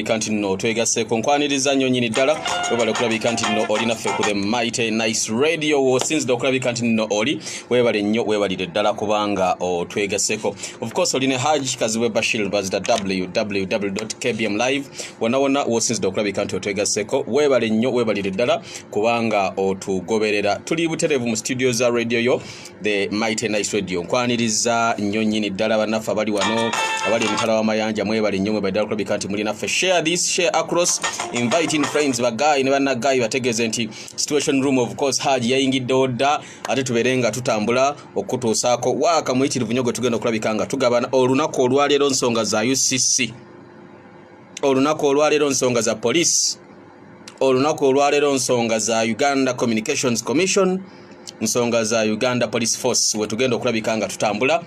kanti no twegasseko nkwaniriza nnyo nyini ddala webale okulabika nti nno oli naffe ku the Mighty Nice Radio wosinzidde okulabika nti nno oli webale nnyo webalire ddala kubanga otwegasseko. Of course oli ne Hajj kaziwe Bashir bazita www.kbmlive wona wosinzidde okulabika nti otwegasseko webale nnyo webalire ddala kubanga otugoberera. Tuli buterevu mu studio za radio yo the Mighty Nice Radio. Nkwaniriza nnyo nyini ddala bannaffe abali wano abali emitala w'amayanja mwebale nnyo mwebale ddala okulabika nti muli naffe. Share this, share across, inviting friends bagay ne bannagayi bategeeze nti situation room of course Haji yayingidde odda ate tuberenga tutambula okutuusaako waaka muyitirivu nnyo gwe tugenda okulabikanga tugabana olunaku olwaleero nsonga za UCC, olunaku olwaleero nsonga za police, olunaku olwaleero nsonga za Uganda Communications Commission, nsonga za Uganda Police Force we tugenda okulabikanga tutambula.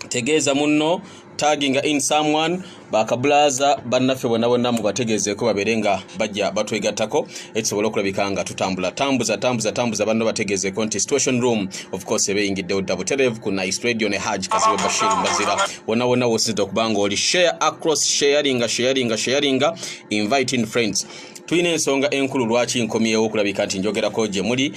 Tegeeza munno tagging in someone bakabulaza bannaffe bonna mu bategezeeko baberenga bajja batwegattako ekisobola okulabikanga tutambula tambuza banno bategezeeko nti situation room of course ebeyingidde odda buterevu ku Nice Radio ne Hajj kaziwe Bashir mbazira wonna wosinzidde okubanga oli share across sharinga inviting friends. Tulina ensonga enkulu lwaki nkomyewo okulabika nti njogerako gye muli.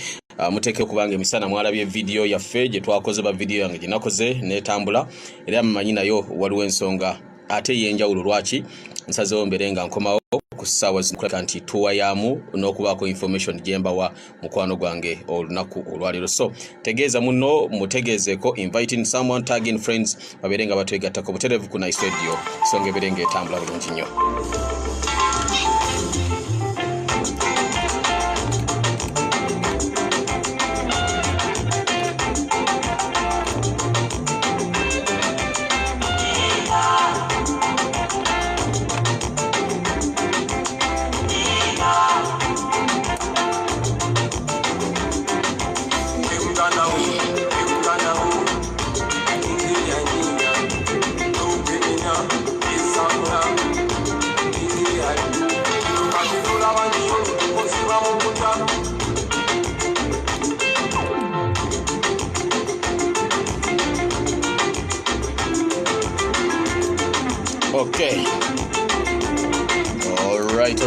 Muteke kubanga emisana mwalabye video yaffe gye twakoze ba video yange gye nakoze netambula era mmanyi nayo waliwo ensonga ate yenjawulo lwaki nsazeewo mberenga nkomawo ku ssaawa zino nti tuwayamu n'okubaako information gyembawa mukwano gwange olunaku olwaleero. So tegeeza munno mutegeezeeko inviting someone tagging friends baberenga batwegattako buterevu ku Nice Radio songa eberenga etambula bulungi nnyo. Okay. All right.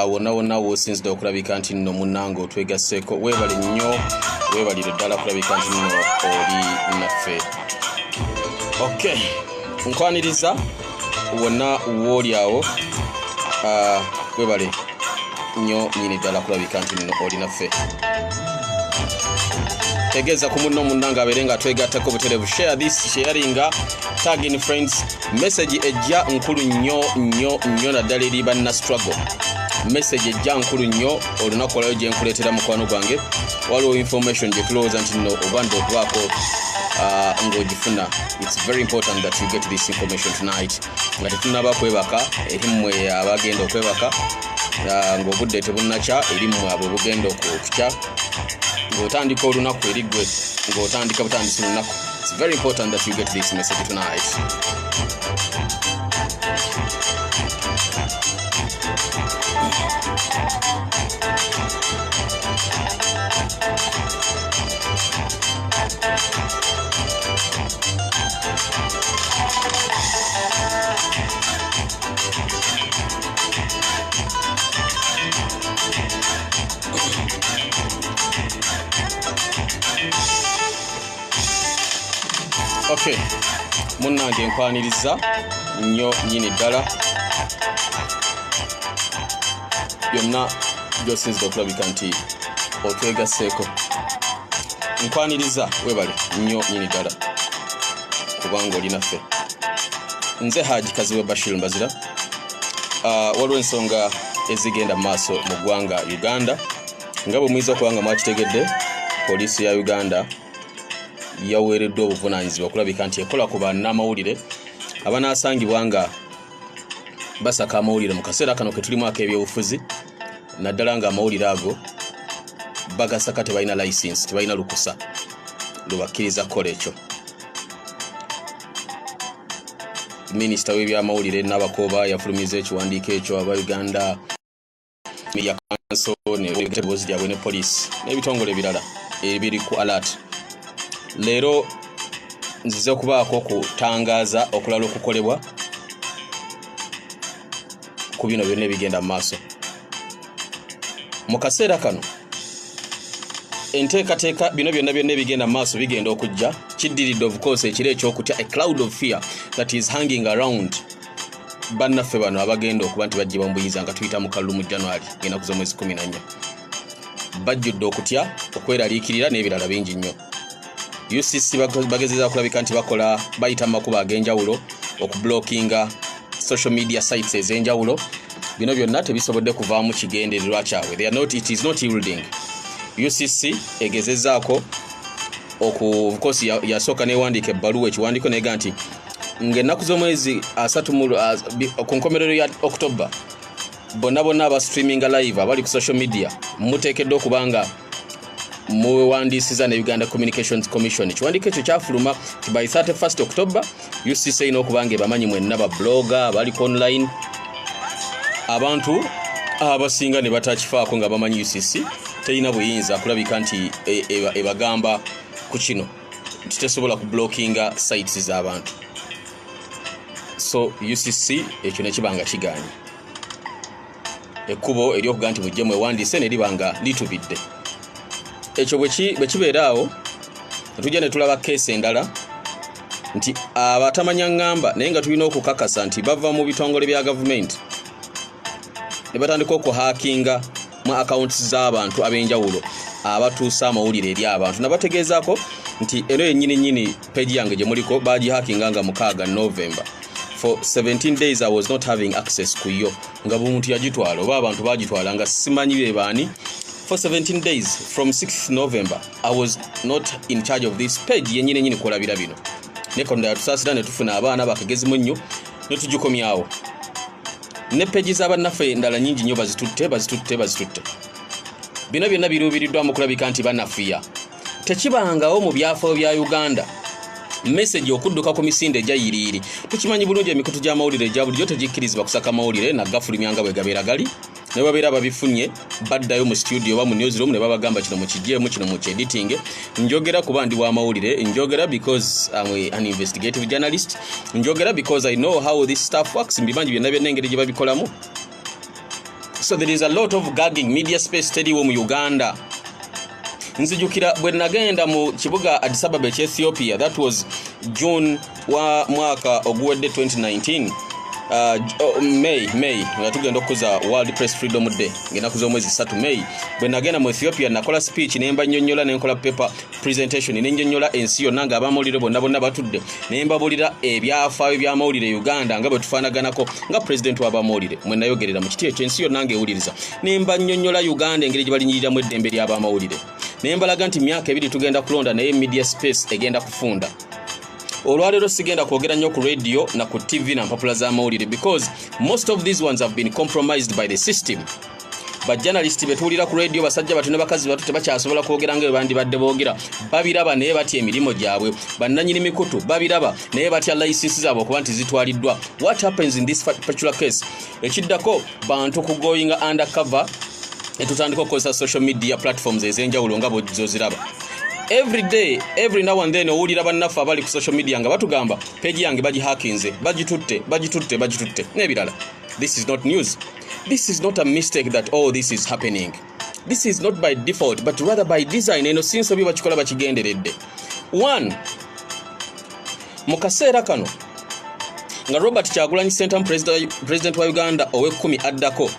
Wonna wosinzidde okulabika nti nno munnange otwegasseeko weebale nnyo weebalire ddala okulabika nti nno oli naffe. Okay. Nkwaniriza wonna wooli awo weebale nnyo nyini ddala okulabika nti nno oli naffe. Tegeeza ku munno munnange abeerenga atwegattako buterevu. Share this, sharinga, tagging friends. Message ejja nkulu nnyo naddala eri banna struggle. Message ejja nkulu nnyo olunaku olwayo gye nkuleetera mukwano gwange. Waliwo information gye tulowooza nti nno obanda okubaako ng'ogifuna. It's very important that you get this information tonight. Nga tetunaba kwebaka eri mmwe abagenda okwebaka ng'obudde tebunnakya eri mmwe abo bugenda okukya ng'otandika olunaku eri ggwe ng'otandika butandisi olunaku. It's very important that you get this message tonight. Okay. Munnange nkwaniriza nnyo nyini ddala byonna gyosinzidde okulabika nti otwegasseeko. Nkwaniriza weebale nnyo nyini ddala kubanga oli naffe. Nze Hajj kaziwe Bashir mbazira. Waliwo ensonga ezigenda mu maaso mu ggwanga Uganda nga bwe muyinza okubanga mwakitegedde poliisi ya Uganda yaweereddwa obuvunaanyizibwa okulabika nti ekola ku bannamawulire abanaasangibwa nga basaka amawulire mu kaseera kano ke tulimu ak'ebyobufuzi naddala nga amawulire ago bagasaka tebalina license, tebalina lukusa lubakkiriza kukola ekyo. Minisita w'ebyamawulire n'abakooba yafulumiza ekiwandiiko ekyo aba Uganda Media Council n'ebiteboozi lyabwe ne poliisi n'ebitongole ebirala ebiri ku alert. Leero nzize okubaako okutangaaza okulala okukolebwa ku bino byonna bigenda mu maaso. Mu kaseera kano enteekateeka bino byonna bigenda mu maaso bigenda okujja kiddiridde of course ekiro ekyokutya a cloud of fear that is hanging around bannaffe bano abagenda okuba nti bajje bambuyiza nga tuyita mu kalulu mu January ngenda kuza mwezi 14 bajjudde okutya okweraliikirira n'ebirala bingi nnyo. UCC bagezeza okulabika nti bakola bayita makuba ag'enjawulo okublockinga social media sites ez'enjawulo. Bino byonna tebisobodde kuvaamu kigendererwa kyabwe. It is not yielding. UCC egezezaako of course yasooka newandiika ebbaluwa ekiwandiiko nega nti ng'ennaku z'omwezi 3 ku nkomerero ya October bonna aba streaming live abali ku social media muteekeddwa okubanga muwandiisiza ne Uganda Communications Commission. Ekiwandiiko ekyo kyafuluma ti by 31st October UCC ina okubanga ebamanyi mwenna ba blogger abali online abantu abasinga ne batakifaako nga bamanyi UCC teyina buyinza kulabika nti ebagamba ku kino titesobola ku blockinga sites z'abantu. So UCC ekyo nekibanga kiganye ekkubo eryokuga nti mujje mwewandiise ne libanga litubidde. Ekyo bwe kibeeraawo tujja ne tulaba keesi endala nti abatamanya ngamba naye nga tulina okukakasa nti bava mu bitongole bya gavumenti ne batandika okuhaakinga mu accounts z'abantu ab'enjawulo abatuusa amawulire eri abantu nabategeezaako nti eno yennyini page yange gye muliko baagihaakinga nga 6 November. For 17 days I was not having access ku yo nga bumuntu yagitwala oba abantu baagitwala nga simanyi be baani. For 17 days from 6th November I was not in charge of this page yennyini kulabira bino. Ne Katonda yatusaasira ne tufuna abaana bakagezemu nnyo ne tugikomyawo. Ne page z'abannaffe endala nnyingi nnyo bazitutte. Bino byonna biruubiriddwa mu kulabika nti bannafiya. Tekibangawo mu byafaayo bya Uganda message okudduka ku misinde egyayiriiri. Tukimanyi bulungi emikutu gy'amawulire egya bulijjo tegikkirizibwa kusaka mawulire na gafulumyanga bwe gabeera gali. Ne babeera babifunye baddayo mu studio oba mu newsroom ne babagamba kino mukigyemu kino mu editing. Njogera kuba ndi wa mawulire, njogera because I'm an investigative journalist, njogera because I know how this stuff works. Mbimanyi byonna engeri gye babikolamu. So there is a lot of gagging media space teriwo mu Uganda. Nzijukira bwe nagenda mu kibuga Addis Ababa Ethiopia, that was June wa mwaka oguwedde 2019. May nga tugenda okuza World Press Freedom Day ngenda kuza omwezi 3 May. Bwe nagenda mu Ethiopia nakola speech nemba nnyonnyola nenkola paper presentation nennyonnyola ensi yonna nga abamawulire bonna batudde nemba bulira ebyafaayo by'amawulire Uganda nga bwe tufaanaganako nga president w'abamawulire mwe nayogerera mu kiti ekyensi yonna ng'ewuliriza nemba nnyonnyola Uganda engeri gye balinyiriramu eddembe ly'abamawulire nembalaga nti myaka 2 tugenda kulonda naye media space egenda kufunda. Olwaleero sigenda kwogera nnyo ku radio na ku TV na mpapula z'amawulire because most of these ones have been compromised by the system. Bajjanalisti betuulira ku radio basajja batu ne bakazi batu tebakyasobola kwogera nga bandibadde boogera babiraba naye batya emirimu gyabwe bannanyini mikutu babiraba naye batya license zaabwe okuba nti zitwaliddwa. What happens in this particular case? Ekiddako bantu kugoyinga undercover etutandika okukozesa social media platforms ez'enjawulo nga bw'oziraba. Every day, every now and then owulira bannaffe abali ku social media nga batugamba page yange bagihackinze bagitutte n'ebirala. This is not news. This is not a mistake that all this is happening. This is not by default but rather by design. Eno sinsobi bakikola bakigenderedde. One, mu kaseera kano nga Robert Kyagulanyi Ssentamu president wa Uganda ow'e10 addako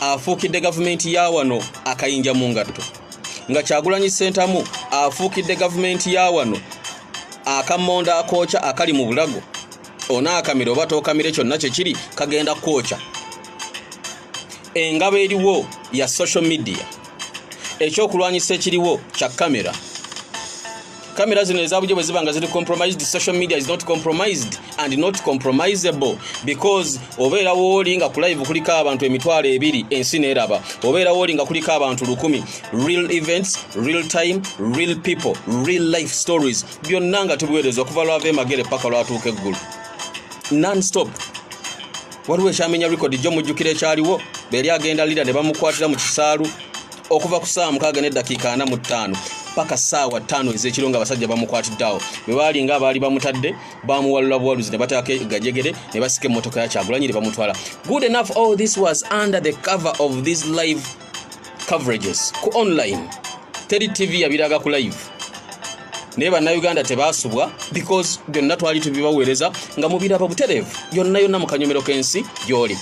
afuukidde gavumenti ya wano akayinja mu ngatto. Nga Kyagulanyi Ssentamu afuukidde gavumenti ya wano akamonda akooca akali mu bulago onaakamira oba tookamire kyonna kye kiri kagenda kwokya. Engabo eriwo ya social media, ekyokulwanyisa ekiriwo kya kamera. Kamera zino ezabujjo bwe ziba nga ziri compromised, social media is not compromised and not compromisable because obeera wooli nga ku live kuliko abantu emitwalo 2 ensi neeraba, obeera wooli nga kuliko abantu 100, real events, real time, real people, real life stories, byonna nga tubiweereza okuva lwava emagere paka lwatuuka eggulu non stop. Waliwo ekyamenya record gyo mujjukira ekyaliwo beeri agenda lira ne bamukwatira mu kisaalu okuva ku saa 6 n'eddakiika 45. paka saawa 5 ez'ekiro nga abasajja bamukwatiddeawo bwe baali nga abaali bamutadde bamuwalula buwaluzi ne bataako gajegere ne basika emmotoka ya Kyagulanyi ne bamutwala. Good enough, all this was under the cover of these live coverages ku online. Teri TV yabiraga ku live. Naye bannayuganda tebaasubwa because byonna twali tubibaweereza nga mubiraba butereevu yonna mu kanyomero k'ensi gy'oli.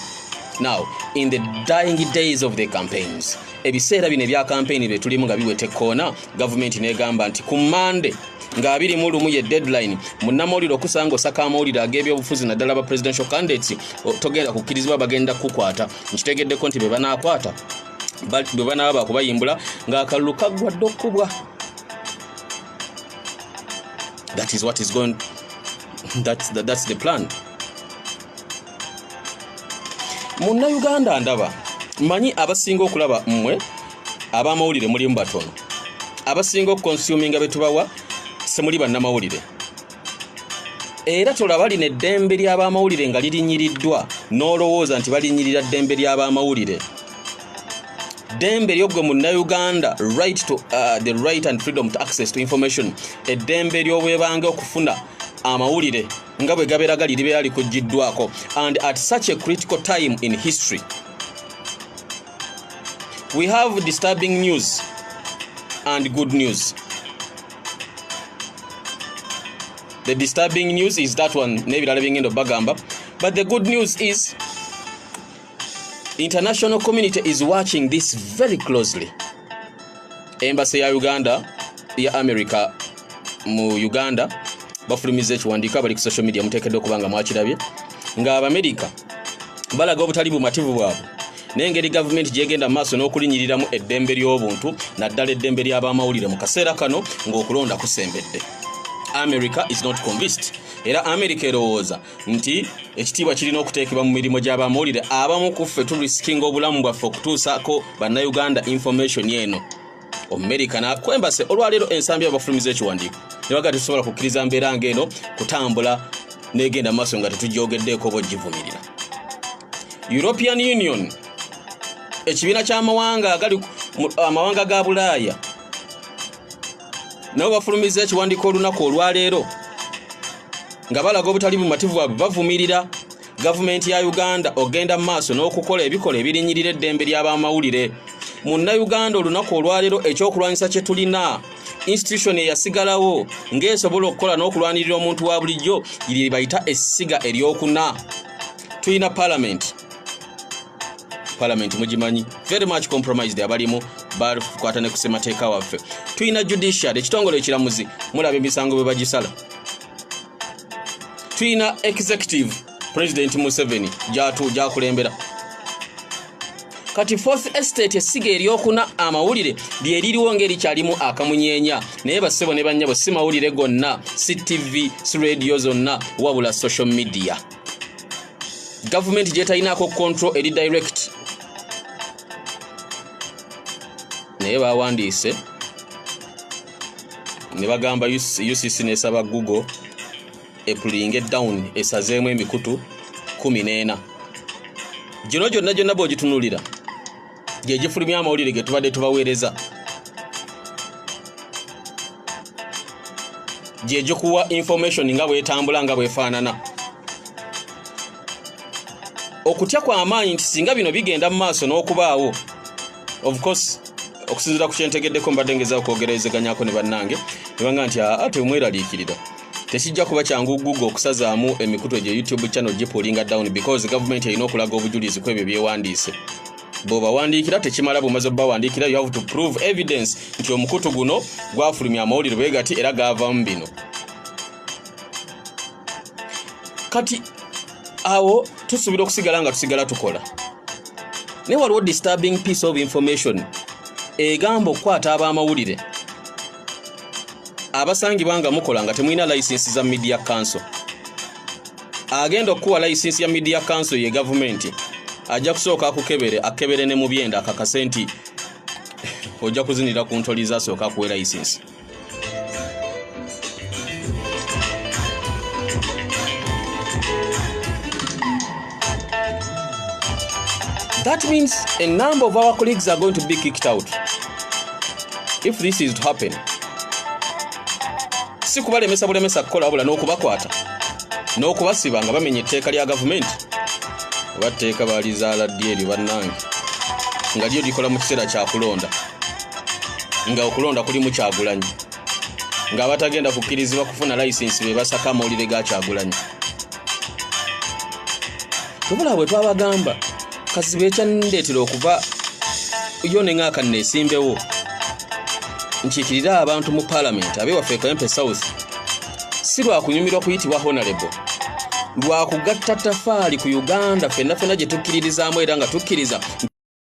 Now, in the dying days of the campaigns, ebiseera bino ebya campaign bye tulimu nga biwete koona, government negamba nti ku Monday nga 21 ye deadline munnamawulire okusanga osaka amawulire ag'ebyobufuzi naddala ba presidential candidates togenda kukkirizibwa bagenda kukwata. Nkitegeddeko nti be banaakwata bwe banaaba bakubayimbula ng'akalulu kaggwadde okkubwa. That is what is going. That's the plan. Munnayuganda ndaba manyi abasinga okulaba mmwe abamawulire mulimu batono. Abasinga okonsuminga betubawa semuli bannamawulire. Era tolaba lino eddembe ly'abamawulire nga lirinyiriddwa n'olowooza nti balinyirira ddembe ly'abamawulire. Dembe lyogwe munnayuganda right to the right and freedom to access to information. Eddembe ly'obwebange okufuna amawulire nga bwe gabeera gali libeera likuggiddwako, and at such a critical time in history. We have disturbing news and good news. The disturbing news is that one nebirala bingendo bagamba, but the good news is international community is watching this very closely. Embassy ya Uganda ya America mu Uganda bafulumiza ekiwandiiko abali ku social media muteekeddwa okubanga mwakirabye nga Abamerika balaga obutali bumativu bwabwe n'engeri gavumenti gyegenda maaso n'okulinyiriramu eddembe ly'obuntu naddala eddembe ly'abamawulire mu kaseera kano ng'okulonda kusembedde. America is not convinced. Era America erowooza nti ekitiibwa kirina okuteekebwa mu mirimu gy'abamawulire abamu ku ffe tulisikinga obulamu bwaffe okutuusaako bannayuganda information eno. America nakwembase olwaleero ensambi abafulumiza ekiwandiiko ne baga tetusobola kukkiriza mbeera ng'eno kutambula n'egenda maaso nga tetujogeddeeko oba ogivumirira. European Union, ekibiina ky'amawanga agali amawanga ga Bulaaya, nabo bafulumiza ekiwandiiko olunaku olwaleero nga balaga obutali bumativu bwabwe bavumirira gavumenti ya Uganda ogenda maaso n'okukola ebikola ebirinyirira eddembe ly'abamawulire. Munnayuganda olunaku olwaleero ekyokulwanyisa kye tulina institution eyasigalawo ng'esobola okukola n'okulwanirira omuntu wa bulijjo lye bayita essiga eryokuna. Tulina parliament mugimanyi very much compromised abalimu bakwata ne kusemateeka waffe. Tulina judiciary ekitongole ekiramuzi mulaba emisango bwe bagisala. Tulina executive president Museveni gyakulembera. Kati fourth estate essiga eryokuna amawulire lyeririwo ngeri kyalimu akamunyeenya naye bassebo ne bannyabo si mawulire gonna, si TV, si radio zonna, wabula social media. Government gyetayinaako control eri direct. Naye bawandiise ne bagamba UCC nesaba Google epulinge down esazeemu emikutu 14. Gino gyonna bw'ogitunulira gye gifulumya amawulire ge tubadde tubaweereza, gye gikuwa information nga bwetambula nga bwefaanana. Okutya kw'amaanyi nti singa bino bigenda mu maaso n'okubaawo, of course okusinziira ku kyentegeddeko mbadde ngezaako okwogerezeganyako ne bannange ne banga nti ate mweraliikirira tekijja kuba kyangu Google okusazaamu emikutu gye YouTube channel gipulinga down because government erina okulaga obujulizi ku ebyo byewandiise. Bw'obawandiikira tekimala bumaze bawandiikira, you have to prove evidence nti omukutu guno gwafulumya amawulire bwe gati era gaavaamu bino. Kati awo tusuubira okusigala nga tusigala tukola. Naye waliwo disturbing piece of information egamba okukwata ab'amawulire abasangibwa nga mukola nga temulina license za Media Council. Agenda okuwa license ya Media Council ye government ajja kusooka akebere ne mu byenda akakase nti ojja kuzinira ku ntoli zasooka kuwe license. That means a number of our colleagues are going to be kicked out. If this is to happen, si kubalemesa bulemesa kukola wabula n'okubakwata n'okubasiba nga bamenye etteeka lya gavumenti oba tteeka balizaala dyeri bannange nga lyo likola mu kiseera kya kulonda nga okulonda kulimu Kyagulanyi nga abatagenda kukkirizibwa kufuna layisinsi be basaka amawulire ga Kyagulanyi. Tubula bwe twabagamba kazibe ekyandeetera okuva yo neng'aka neesimbewo nkiikirira abantu mu Parliament abewaffe Kawempe South si lwakunyumirwa kuyitibwa honorable lwakugatta tafaali ku Uganda ffenna gye tukkiririzaamu era nga tukkiriza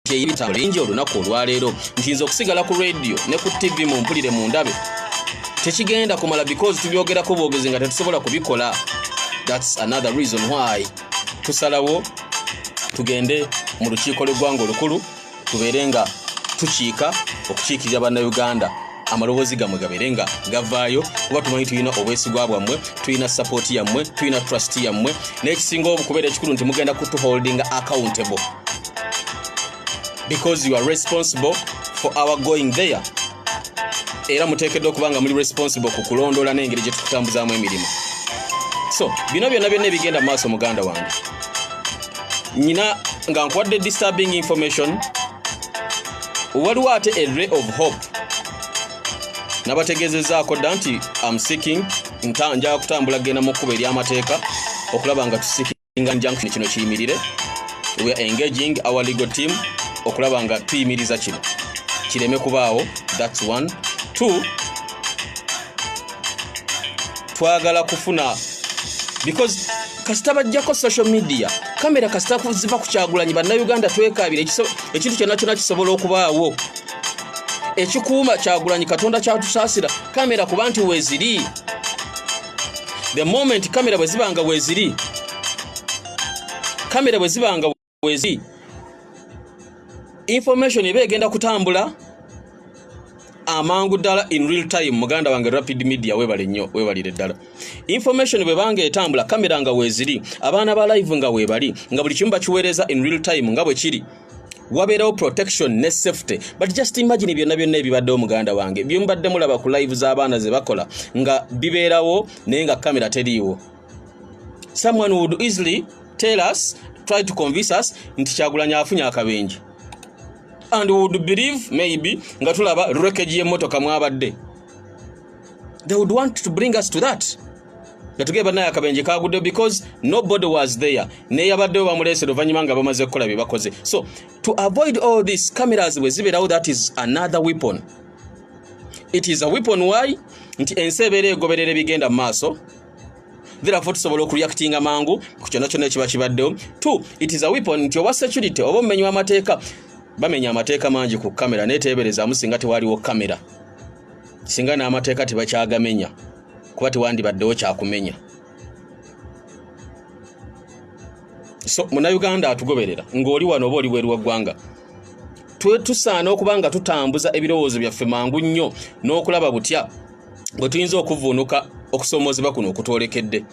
nti eyibitalo lingi olunaku olwaleero nti nze okusigala ku radio ne ku TV mu mpulire mu ndabe tekigenda kumala because tubyogerako boogezi nga tetusobola kubikola. That's another reason why tusalawo tugende mu lukiiko lw'eggwanga olukulu tubeere nga tukiika okukiikirira bannayuganda amaloboozi gammwe gabeere nga gavaayo kuba tumanyi tulina obwesigwa bwammwe tulina support yammwe tulina trust yammwe n'ekisinga okubeera ekikulu nti mugenda kutuholdinga accountable because you are responsible for our going there era muteekeddwa okuba nga muli responsible ku kulondoola n'engeri gye tukutambuzaamu emirimu. So bino byonna ebigenda mu maaso muganda wange nyina nga nkuwadde disturbing information waliwo ate a ray of hope nabategezezaako dda nti am seeking nja kutambula genda mu kkubo ery'amateeka okulaba nga tusikinga junction kino kiyimirire. We are engaging our legal team okulaba nga tuyimiriza kino kireme kubaawo. That's one. Two, twagala kufuna because kasita bajjako social media kamera kasita kuziva ku Kyagulanyi bannayuganda twekaabira ekintu kyonna kyonna kisobola okubaawo ekikuuma Kyagulanyi Katonda kyatusaasira kamera kuba nti weeziri. The moment kamera bwe zibanga weeziri information eba egenda kutambula amangu ddala in real time. Muganda wange rapid media webale nnyo webalire ddala information bwe banga etambula kamera nga weeziri abaana ba live nga webali nga buli kimu bakiweereza in real time nga bwe kiri wabeerawo protection ne safety. But just imagine byonna ebibaddewo muganda wange byembadde mulaba ku live z'abaana ze bakola nga bibeerawo naye nga kamera teriiwo. Someone would easily tell us, try to convince us nti Kyagulanyi afunye akabenje and we would believe maybe nga tulaba wreckage y'emmotoka mwabadde. They would want to bring us to that. Gatugeba naye akabenje kagudde because nobody was there. Ne yabaddewo bamuleese luvannyuma nga bamaze kukola bye bakoze. So to avoid all this cameras bwe zibeerawo, that is another weapon. It is a weapon why nti ensi ebeera egoberera ebigenda mu maaso. Therefore tusobola okureactinga mangu ku kyonna kyonna ekiba kibaddewo. Two, it is a weapon nti owa security oba omumenyi w'amateeka bamenya amateeka mangi ku kamera neteeberezaamu singa tewaliwo kamera singa n'amateeka tebakyagamenya kuba tewandibaddewo kyakumenya. So munnayuganda atugoberera ng'oli wano oba oli bweru wa ggwanga tusaana okuba nga tutambuza ebirowoozo byaffe mangu nnyo n'okulaba butya bwe tuyinza okuvuunuka okusoomoozebwa kuno okutwolekedde.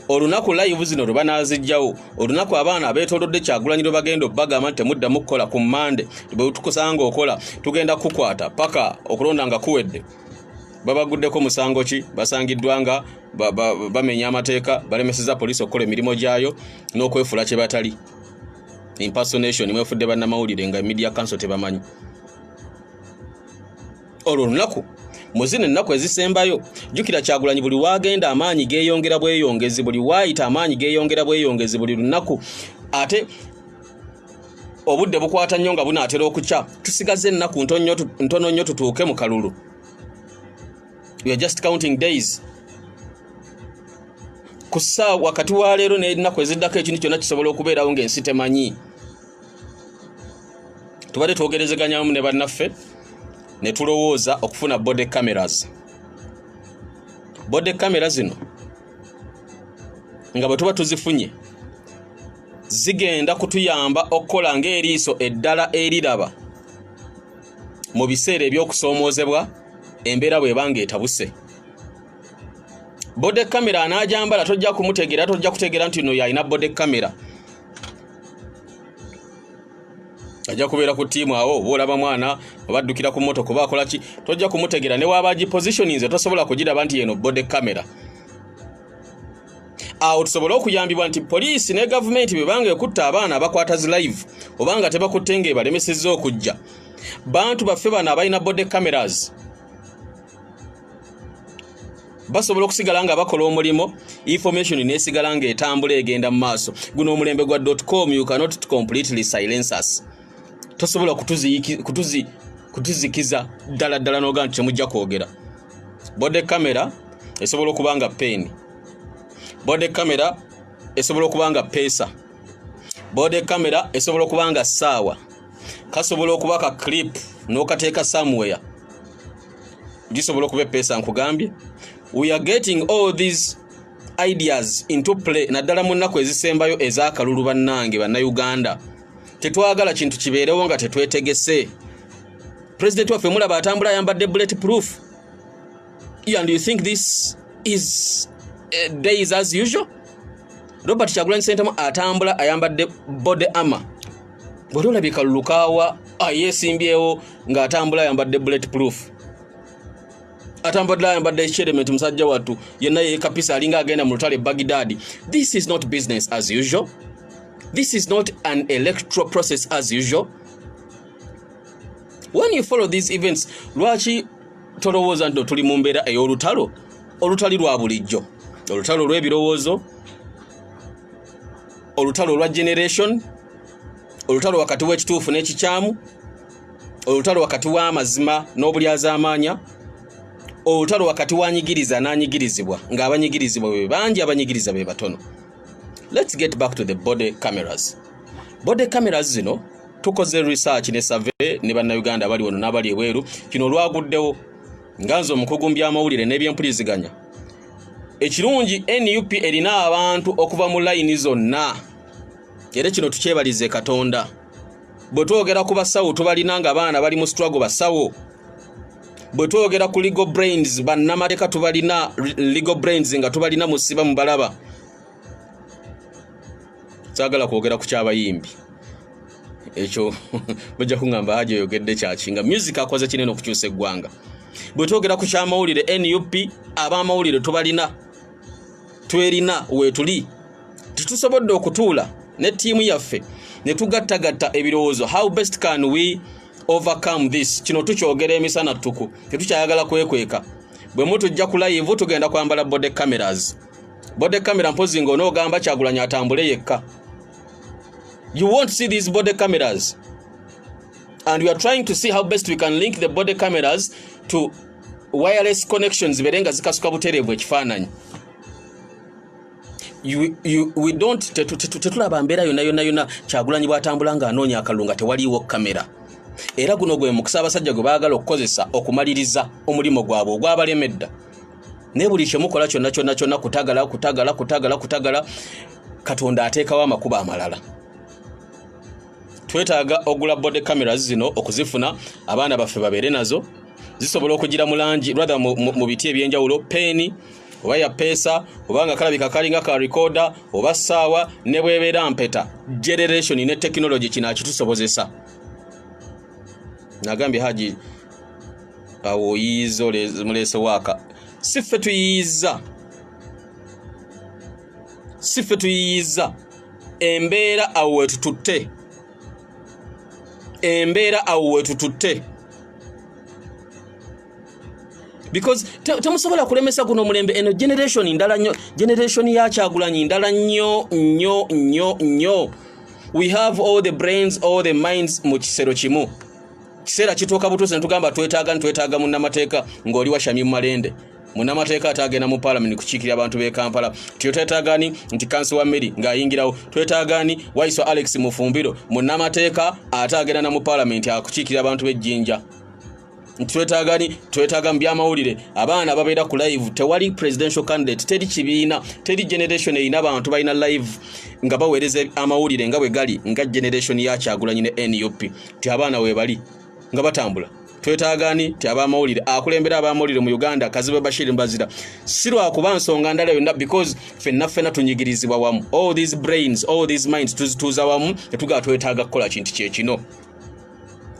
Olunaku live zino lwe banaazijjawo olunaku abaana abeetoolodde Kyagulanyi lwe bagenda obbagamba nti temuddamu kukola ku Mmande bwe tukusanga okola tugenda kukwata paka okulonda nga kuwedde. Babaguddeko musango ki? Basangiddwa nga bamenya amateeka balemeseza poliisi okukola emirimu gyayo n'okwefula kye batali. Impersonation mwefudde bannamawulire nga media council tebamanyi. Olwo olunaku muzine ennaku ezisembayo jjukira Kyagulanyi buli waagenda amaanyi geeyongera bweyongezi buli waayita amaanyi geeyongera bweyongezi buli lunaku ate obudde bukwata nnyo nga bunaatera okukya tusigaze ennaku ntono nnyo tutuuke mu kalulu. We are just counting days. Kussa wakati wa leero n'ennaku eziddako ekintu kyonna kisobola okubeerawo ng'ensi temanyi. Tubadde twogerezeganyaamu ne bannaffe ne tulowooza okufuna body cameras. Body cameras zino nga bwe tuba tuzifunye zigenda kutuyamba okukola ng'eriiso eddala eriraba mu biseera eby'okusoomoozebwa embeera bw'ebanga etabuse. Body camera anaajambala tojja kumutegeera tojja kutegeera nti no yalina body camera. ajja kubeera ku tiimu awo boolaba mwana obaddukira ku moto kuba akola ki tojja kumutegera ne waabagi positioninze tosobola kugiraba nti yeno body camera awo tusobola okuyambibwa nti poliisi ne gavumenti bebanga ekutta abaana abakwata zi live obanga tebakutte ng'ebalemesezza okujja bantu baffe bano abalina body cameras basobola okusigala nga bakola omulimo information nesigala nga etambula egenda mu maaso guno omulembe gwa .com you cannot completely silence us tosobola kutuzikiza ddala n'oga nti temujja kwogera body camera esobola okubanga pen body camera esobola okubanga pesa body camera esobola okubanga saawa kasobola okuba ka clip n'okateeka somewhere gisobola okuba pesa nkugambye. We are getting all these ideas into play naddala mu nnaku ezisembayo ez'akalulu bannange bannayuganda tetwagala kintu kibeerewo nga tetwetegese. President waffe mulaba atambula ayambadde bulletproof and you think this is days as usual. Robert Kyagulanyi Ssentamu atambula ayambadde body armor bw'oli olabika lukaawa yeesimbyewo ng'atambula ayambadde bulletproof atambadde ayambadde ekiremet musajja wattu yenna yeekapisa alinga agenda mu lutale Baghdad. This is not business as usual. This is not an electoral process as usual. When you follow these events, lwaki tolowooza nti tuli mu mbeera ey'olutalo olutali lwa bulijjo, olutalo lw'ebirowoozo, olutalo lwa generation, olutalo wakati w'ekituufu n'ekikyamu, olutalo wakati w'amazima n'obulyazaamaanya, olutalo wakati w'anyigiriza n'anyigirizibwa ng'abanyigirizibwa be bangi abanyigiriza be batono. Let's get back to the body cameras. Body cameras zino tukoze research ne survey ne bannayuganda abali wano n'abali ebweru kino lwaguddewo nganzo omukugu mu by'amawulire n'ebyempuliziganya. Ekirungi NUP erina abantu okuva mu layini zonna era kino tukyebalize Katonda. Bwe twogera ku basawo tubalina nga abaana bali mu struggle basawo. Bwe twogera ku legal brains bannamateeka tubalina legal brains nga tubalina mu siba mu balaba. Saagala kwogera ku kyabayimbi ekyo bajja kuŋŋamba haja yogedde kyakinga music akoze kinene okukyusa eggwanga. Bwe twogera ku kyamawulire NUP ab'amawulire tubalina twerina weetuli titusobodde okutuula ne ttiimu yaffe ne tugattagatta ebirowoozo. How best can we overcome this? Kino tukyogera emisana ttuku tetukyayagala kwekweka. Bwe mutujja ku live tugenda kwambala body cameras. Body camera mpozi ng'onoogamba Kyagulanyi atambule yekka. You won't see these body cameras. And we are trying to see how best we can link the body cameras to wireless connections berenga zikasuka butereebwa ekifaananyi. We don't tetulaba mbeera yonna Kyagulanyi bw'atambula ng'anoonya akalulu nga tewaliiwo kamera. Era guno gwe mukisa abasajja gwe baagala okukozesa okumaliriza omulimu gwabwe ogwabalemedda. Ne buli kye mukola kyonna kutagala Katonda ateekawo amakuba amalala. Twetaaga ogula body cameras zino okuzifuna abaana baffe babeere nazo zisobola okugira mu langi rather mu biti ebyenjawulo peni oba ya pesa oba nga kalabika kalinga ka recorder oba saawa ne bwebeera mpeta generation ne technology kino akitusobozesa. Nagambye Haji awo yizo mulese waka siffe tuyiza embeera awo wetututte because temusobola kulemesa guno mulembe eno generation ndala nnyo generation ya Kyagulanyi ndala nnyo. We have all the brains all the minds mu kisero kimu. Kiseera kituuka butuuzi ne tugamba twetaaga munnamateeka ng'oli washamye mu malende. Munnamateeka atagenda mu parliament kukiikirira abantu b'e Kampala. Twetaagani nti kansi wa Mary ng'ayingirawo. Twetaagani Waiso Alex Mufumbiro munnamateeka atagenda na mu parliament akukiikirira abantu b'Ejjinja. Twetaaga mu by'amawulire abaana babeera ku live tewali presidential candidate teri kibiina teri generation eyina abantu balina live nga baweereza amawulire nga bwe gali nga generation ya Kyagulanyi ne NUP ti abaana we bali nga batambula. Twetaagani ti ab'amawulire akulembera ab'amawulire mu Uganda Kazibe Bashir Mbazira sirwa kuba nsonga ndala yonna because ffenna tunyigirizibwa wamu all these brains all these minds tuzituuza wamu tetugaa twetaaga kukola kintu kye kino.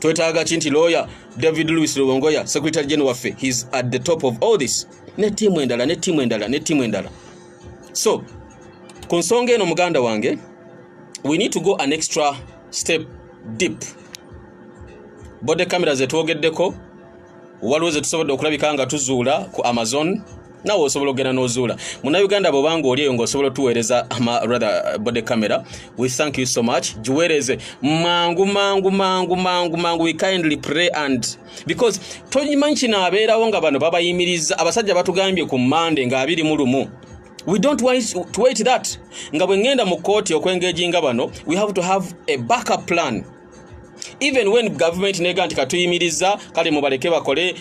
twetaaga kinti lawyer David Louis Lubongoya secretary general waffe, he's at the top of all this, ne timu endala. So ku nsonga eno muganda wange, we need to go an extra step deep. Bode camera zetwogeddeko, waliwo zetusobodde okulabika nga tuzuula ku Amazon, nawe osobola ogenda n'ozuula. Munnayuganda bw'obanga oli eyo ng'osobola tuweereza bode camera, we thank you so much. Giweereze mangu. We kindly pray, and because toyimanyi kino abeerawo nga bano babayimiriza abasajja batugambye ku Monday nga 21. We don't want to wait that. Nga bwe ngenda mu kooti okwengeginga bano, we have to have a backup plan. Even when government nega nti katuyimiriza kale mubaleke bakole,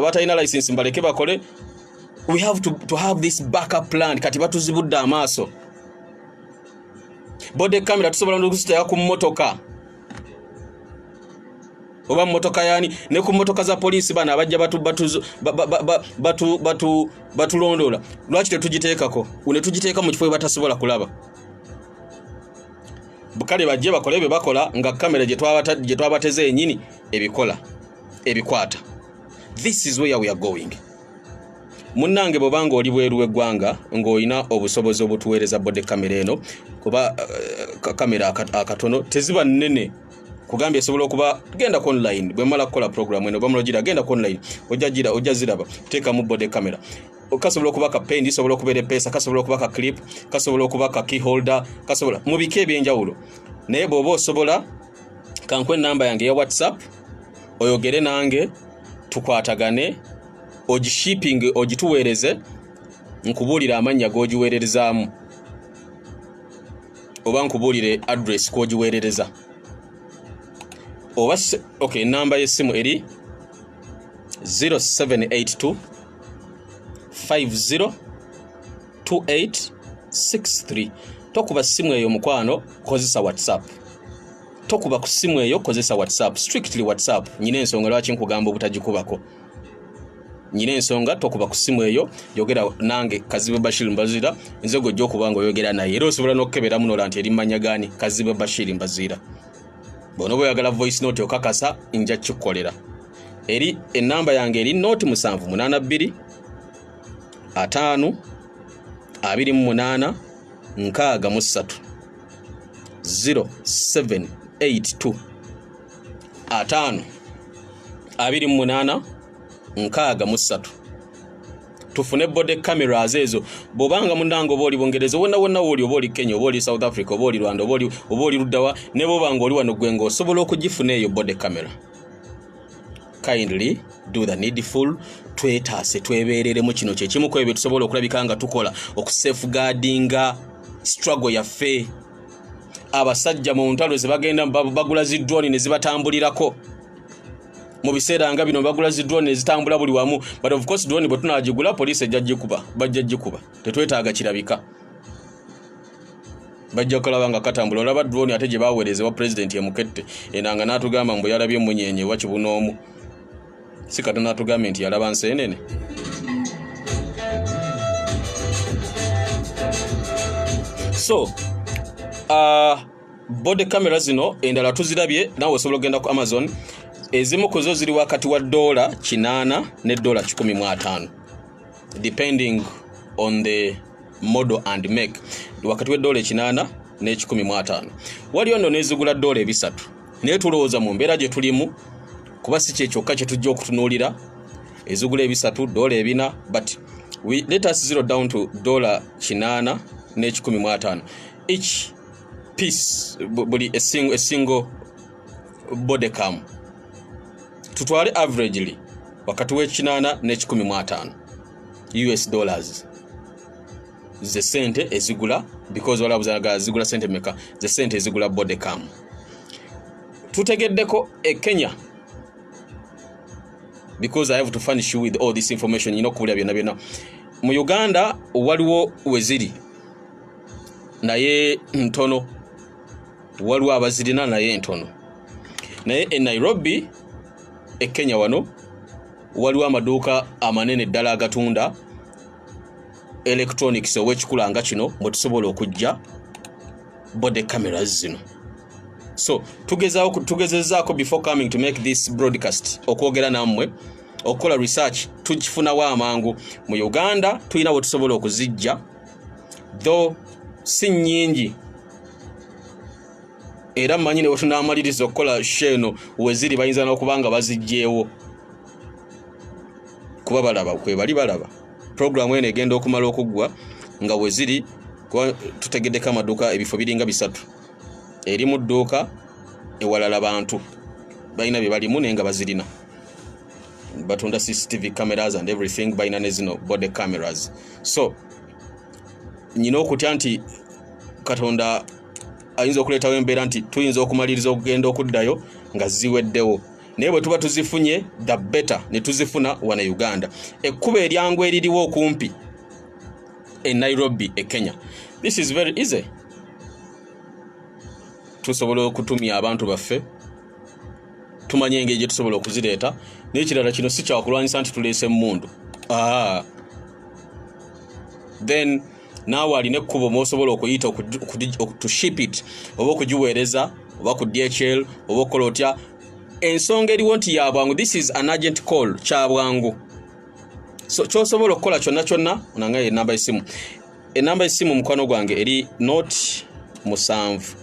batalina license mbaleke bakole, we have to have this backup plan. Kati batuzibudde amaaso. Bode camera tusobola n'okuziteeka ku mmotoka. Oba mmotoka yani ne ku mmotoka za police bana abajja batulondola. Lwaki tetugiteekako? Une tugiteeka mu kifo batasobola kulaba. Bukale bajje bakole bakola nga kamera gye twabateze ennyini ebikwata. This is where we are going. Munnange bobanga oli bweru w'eggwanga ng'olina obusobozi obutuweereza bode kamera eno, kuba kamera akatono teziba nnene kugambye esobola okuba genda online bwe mala kukola program eno bamulojira genda online ojja ziraba teeka mu bode kamera. Kasobola okuba ka pen, kasobola okubeera pesa, kasobola okuba ka clip, kasobola okuba ka key holder, kasobola mu bika ebyenjawulo. Naye bw'oba osobola kankwe namba yange ya WhatsApp oyogere nange tukwatagane, ogishipping ogituweereze, nkubuulira amannya g'ogiweererezaamu oba nkubuulire address k'ogiweerereza. Oba okay, namba y'essimu eri 0782 502863. Tokuba simu eyo mukwano, kozesa WhatsApp. Tokuba ku simu eyo, kozesa WhatsApp, strictly WhatsApp. Nyina ensonga lwaki nkugamba obutagikubako. Nyina ensonga tokuba ku simu eyo, yogera nange Kazibe Bashir Mbazira, nze gojja okuba nga oyogera naye. Era osobola n'okukebera muno lanti eri mmanya gaani Kazibe Bashir Mbazira. Bono bw'oyagala voice note okakasa nja kikukolera. Eri enamba yange eri note 782 5 28 63 0782 5 28 63. Tufune bode cameras ezo bobanga mundango boli Bungereza wonna woli oboli Kenya oboli South Africa oboli Rwanda oboli Ludawa ne bobanga oli wano gwengo osobola okugifuna eyo bode camera. Kindly do the needful. Twetaase twebeerere mu kino kyekimu ku ebyo tusobola okulabika nga tukola okusafeguardinga struggle yaffe. Abasajja mu ntalo zibagenda bagula zi drone ne zibatambulirako mu biseera nga bino, bagula zi drone ne zitambula buli wamu, but of course drone bwe tunagigula police bajja gikuba, tetwetaaga kirabika. Bajja kulaba nga katambula olaba drone ate gye baweerezebwa president ye Mukette enanga n'atugamba mbu yalabye munyenye wa Kibunoomu, si kata n'atugamba nti yalaba nseenene. So bode camera zino endala tuzirabye, nawe osobola ogenda ku Amazon. Ezimu kuzo ziri wakati wa $8 ne $15 depending on the model and make. Wakati wa $8 ne $15. Waliyo nno nezigula $3 naye tulowooza mu mbeera gye tulimu kuba si kyekyoka kye tujja okutunuulira ezigula $3 $4, but let us zero down to $8 ne $15 each piece, buli a single body cam. Tutwale averagely wakati we $8 ne $15 US dollars. Ze sente ezigula, because wala buzaga zigula sente meka, ze sente ezigula body cam. Tutegeddeko Kenya, because I have to furnish you with all this information, kubulya byonna. Mu Uganda waliwo weziri naye ntono, waliwo abazirina naye ntono. Naye Nairobi Kenya wano waliwo amaduuka amanene ddala agatunda electronics ow'ekikula nga kino mwe tusobola okujja bode cameras zino. So tugezezaako before coming to make this broadcast okwogera nammwe okukola research tukifunawo amangu mu Uganda tulina we tusobola okuzijja though si nnyingi era mmanyi ne we tunaamaliriza okukola sheno weziri bayinza n'okubanga bazijjeewo kuba balaba kwe bali balaba program eno egenda okumala okuggwa nga weziri tutegeddeko amaduuka ebifo biringa 3 eri mu dduuka ewalala bantu balina bye balimu naye nga bazirina batunda CCTV cameras and everything balina ne zino body cameras. So nyina okutya nti Katonda ayinza okuleetawo embeera nti tuyinza okumaliriza okugenda okuddayo nga ziweddewo naye bwe tuba tuzifunye the better ne tuzifuna wana Uganda. Ekkuba eryangu eririwo okumpi e Nairobi e Kenya, this is very easy. Tusobola okutumya abantu baffe tumanye engeri gye tusobola okuzireeta n'ekirala kino si kyakulwanyisa nti tuleese mundu. Then naawe alina ekkubo mw'osobola okuyita to ship it oba okugiweereza oba ku DHL oba okukola otya. Ensonga eriwo nti ya bwangu, this is an urgent call, kya bwangu. So ky'osobola okukola kyonna onangaye enamba y'essimu. Enamba y'essimu mukwano gwange eri 0782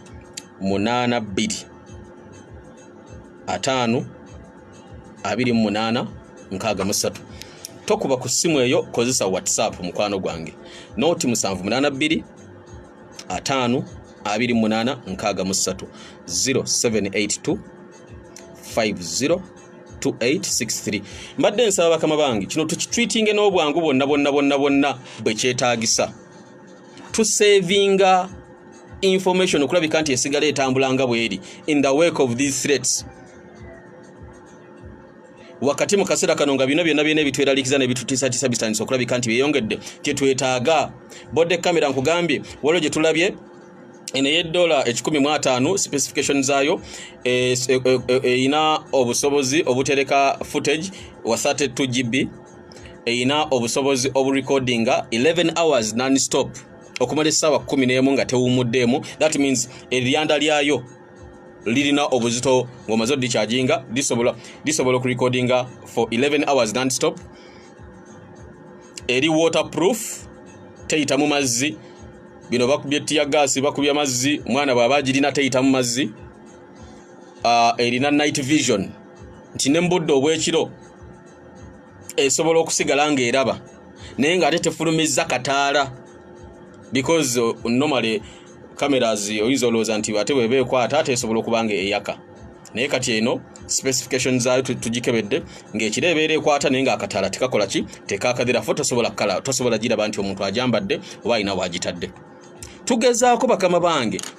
5 28 63. Tokuba ku ssimu eyo, kozesa WhatsApp mukwano gwange 0782 5 28 63 0782 502863. Mbadde nsaba bakama bangi kino tukitweetinge n'obwangu bonna bwe kyetaagisa. Tusavinga information okulabika nti esigala etambulanga bweri in the wake of these threats. Wakati mu kaseera kano nga bino byonna ebitweralikiza ne bitutiisatiisa bitandise okulabika nti byeyongedde kyetwetaaga. Bode camera nkugambye waliwo gye tulabye ene $1,015 specification zaayo ina obusobozi obutereka footage wa 32 GB, ina obusobozi oburecordinga 11 hours non-stop okumala essaawa 11 nga tewumuddemu. That means eryanda lyayo lirina obuzito ng'omaze odicharginga lisobola okurecordinga for 11 hours non-stop. Eri waterproof, teyita mu mazzi. Bino bakubye tear gas, bakubye mazzi, mwana bw'aba girina teyita mu mazzi. Erina night vision nti n'embudde obw'ekiro esobola okusigala ng'eraba naye ng'ate tefulumizza kataala, because normally cameras oyinza olowooza nti ate bw'eba ekwata ate esobola okuba nga eyaka, naye kati eno specifications zaayo tugikebedde ng'ekiro ebeera ekwata naye ng'akataala tekakola ki, tekaakadhirafo, tosobola giraba nti omuntu ajambadde oba alina waagitadde. Tugezaako bakama bange